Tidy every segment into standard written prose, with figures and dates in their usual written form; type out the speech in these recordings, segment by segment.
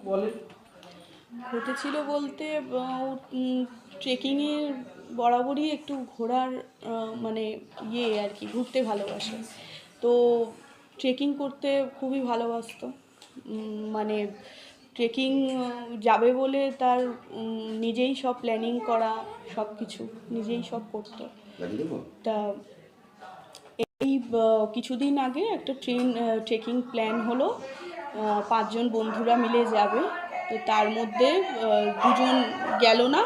বলেন। ঘটেছিল বলতে ট্রেকিংয়ে বরাবরই একটু ঘোরার মানে আর কি ঘুরতে ভালোবাসে। তো ট্রেকিং করতে খুবই ভালোবাসতো। মানে ট্রেকিং যাবে বলে তার নিজেই সব প্ল্যানিং করা, সব কিছু নিজেই সব করতো। তা এই কিছুদিন আগে একটা ট্রেকিং প্ল্যান হলো, 5 জন বন্ধুরা মিলে যাবে। তো তার মধ্যে 2 জন গেল না,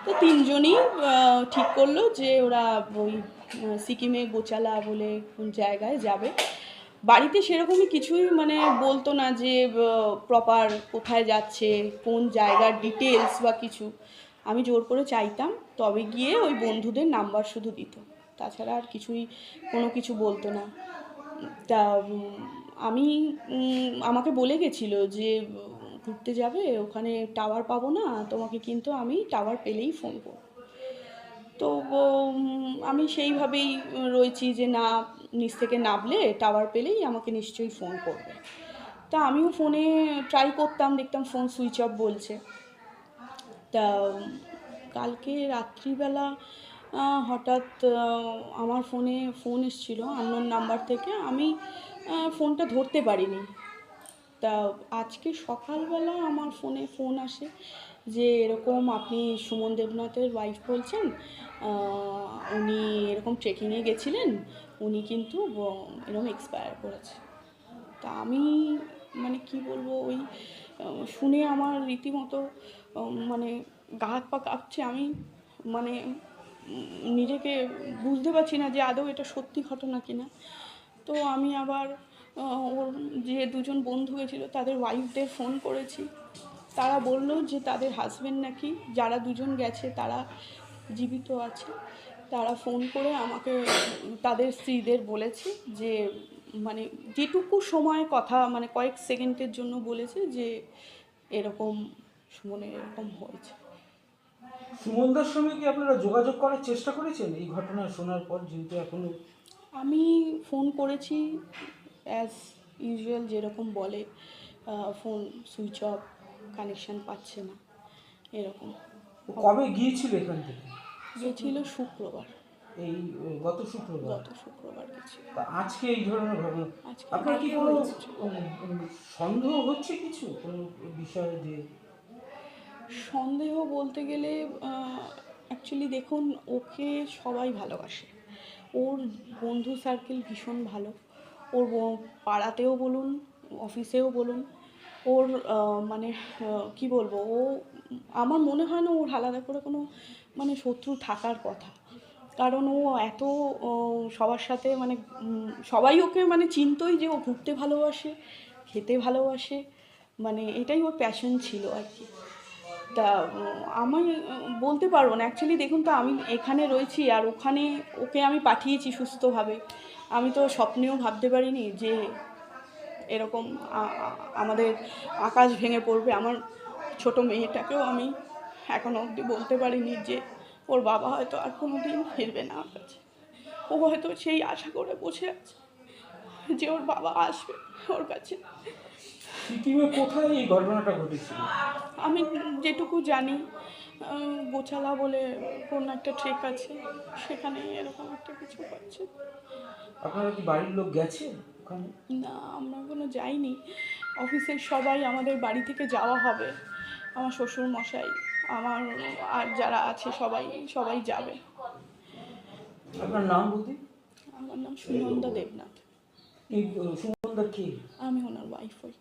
তো 3 জনই ঠিক করলো যে ওরা ওই সিকিমে গোচালা বলে কোন জায়গায় যাবে। বাড়িতে সেরকমই কিছুই মানে বলতো না যে প্রপার কোথায় যাচ্ছে, কোন জায়গার ডিটেলস বা কিছু। আমি জোর করে চাইতাম, তবে গিয়ে ওই বন্ধুদের নাম্বার শুধু দিত, তাছাড়া আর কিছুই কোনো কিছু বলতো না। তা আমি আমাকে বলে গেছিলো যে ঘুরতে যাবে, ওখানে টাওয়ার পাবো না তোমাকে, কিন্তু আমি টাওয়ার পেলেই ফোন করব। তো আমি সেইভাবেই রয়েছি যে না, নিচ থেকে নামলে টাওয়ার পেলেই আমাকে নিশ্চয়ই ফোন করবে। তা আমিও ফোনে ট্রাই করতাম, দেখতাম ফোন সুইচ অফ বলছে। তা কালকে রাত্রিবেলা হঠাৎ আমার ফোনে ফোন এসেছিলো আননোন নাম্বার থেকে। আমি ফোনটা ধরতে পারিনি। তা আজকে সকালবেলা আমার ফোনে ফোন আসে যে এরকম আপনি সুমন দেবনাথের ওয়াইফ বলছেন, উনি এরকম ট্রেকিংয়ে গেছিলেন, উনি কিন্তু এরকম এক্সপায়ার করেছে। তা আমি মানে কি বলবো, ওই শুনে আমার রীতিমতো মানে গা হাত পা কাঁপছে। আমি মানে নিজেকে বুঝতে পারছি না যে আদৌ এটা সত্যি ঘটনা কিনা। তো আমি আবার ওর যে 2 জন বন্ধু গেছিলো তাদের ওয়াইফদের ফোন করেছি। তারা বললো যে তাদের হাজব্যান্ড নাকি, যারা 2 জন গেছে তারা জীবিত আছে। তারা ফোন করে আমাকে তাদের স্ত্রীদের বলেছে যে মানে যেটুকু সময় কথা, মানে কয়েক সেকেন্ডের জন্য বলেছে যে এরকম সুমনে এরকম হয়েছে। সুমনদার সঙ্গে কি আপনারা যোগাযোগ করার চেষ্টা করেছেন এই ঘটনা শোনার পর, যেহেতু এখনো? আমি ফোন করেছি, অ্যাজ ইউজুয়াল যেরকম বলে, ফোন সুইচ অফ, কানেকশান পাচ্ছে না, এরকম। কবে গিয়েছিল এখান থেকে? গেছিল শুক্রবার। এই গত শুক্রবার? গত শুক্রবার গেছিল। তা আজকে এই ধরনের ঘটনা, আজকে আপনার কি কোনো হয়েছে। সন্দেহ হচ্ছে কিছু কোনো বিষয়ে? যে সন্দেহ বলতে গেলে অ্যাকচুয়ালি দেখুন, ওকে সবাই ভালোবাসে। ওর বন্ধু সার্কেল ভীষণ ভালো। ওর পাড়াতেও বলুন, অফিসেও বলুন, ওর মানে কী বলবো, ও আমার মনে হয় না ওর আলাদা করে কোনো মানে শত্রু থাকার কথা। কারণ ও এত সবার সাথে মানে সবাই ওকে মানে চিনতই যে ও ঘুরতে ভালোবাসে, খেতে ভালোবাসে, মানে এটাই ওর প্যাশন ছিল আর কি। তা আমি বলতে পারবো না অ্যাকচুয়ালি। দেখুন তো, আমি এখানে রয়েছি আর ওখানে ওকে আমি পাঠিয়েছি সুস্থভাবে। আমি তো স্বপ্নেও ভাবতে পারিনি যে এরকম আমাদের আকাশ ভেঙে পড়বে। আমার ছোট মেয়েটাকেও আমি এখনও অবধি বলতে পারিনি যে ওর বাবা হয়তো আর কোনো দিন ফিরবে না আমার কাছে। ও হয়তো সেই আশা করে বসে আছে যে ওর বাবা আসবে ওর কাছে। সিকিমে কোথায় এই ঘটনাটা ঘটেছিল? আমি যেটুকু জানি, গোছালা বলে কোন একটা ট্রেক আছে, সেখানে এরকম একটা কিছু হচ্ছে। আপনারা কি বাড়ির লোক গেছে ওখানে? না, আমরা এখনো যাইনি। অফিসের সবাই, আমাদের বাড়ি থেকে যাওয়া হবে, আমার শ্বশুর মশাই, আমার আর যারা আছে সবাই সবাই যাবে। আপনার নাম বলতে? আমার নাম সুনন্দা দেবনাথ। এই সুমনদা কে? আমি ওনার ওয়াইফ হই।